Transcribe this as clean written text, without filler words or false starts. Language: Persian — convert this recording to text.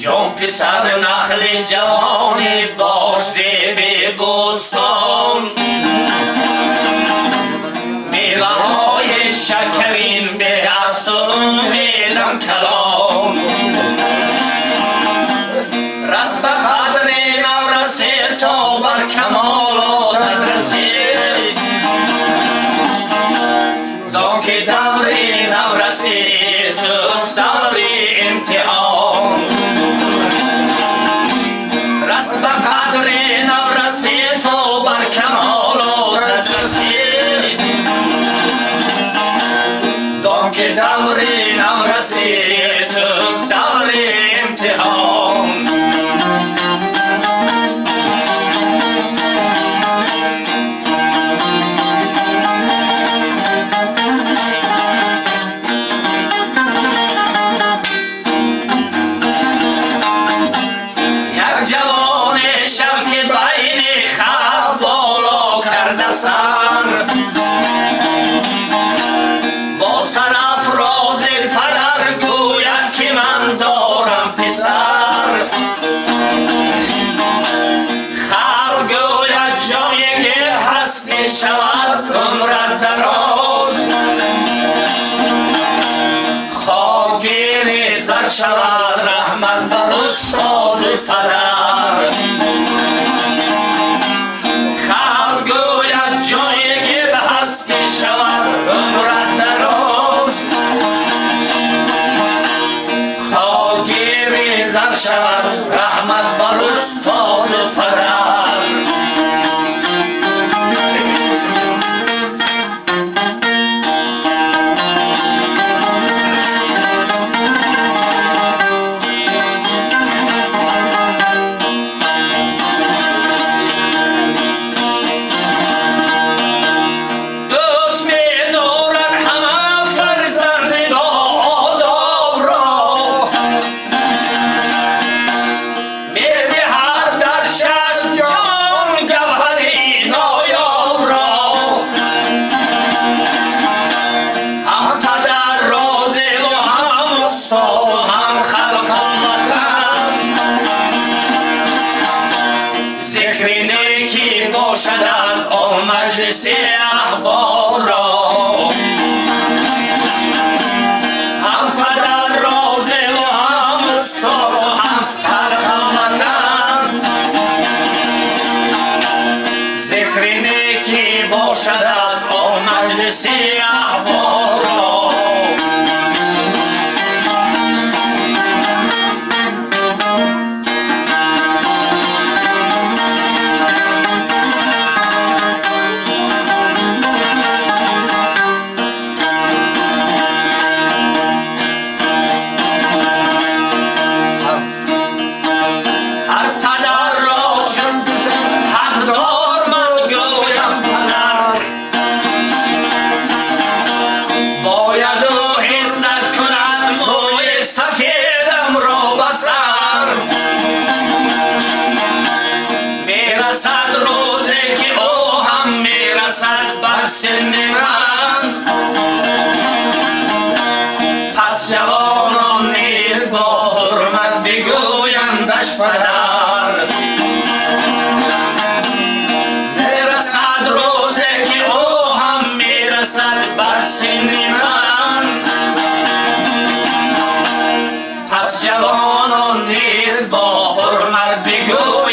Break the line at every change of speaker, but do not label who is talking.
جان پسر نخل جوان باشده به بستان، میوه های شکرین به استون میدم کلام. رسم قدر نورسه تا بر کمالات رسید، دان که دور نورسه توست دور امتحان. رسم قدر نورسه تا بر کمالات رسید، دان که دور نورسه توست دور امتحان. جوان شب که بین خلق بالا کرده سر، با سرافراز پدر گوید که من دارم پسر. خلق گوید جایگه هست که شود عمرت دراز، خاگیر زر شود رحمت بر استاد پدر. خلق گوید جای گل هست که شود عمرت دراز، خاگیر زر شود رحمت بر استاد پدر. باشد از آن مجلس احبار را، هم پدر رازه و هم استاد و هم خلق وطن. ذکر نیکی باشد از آن مجلس احبار را. میرسد روزی که او هم میرسد بر سن من، پس جوانان نیز با حرمت بگویندش پدر. میرسد روزی که او هم میرسد بر سن من، پس جوانان نیز با حرمت بگویندش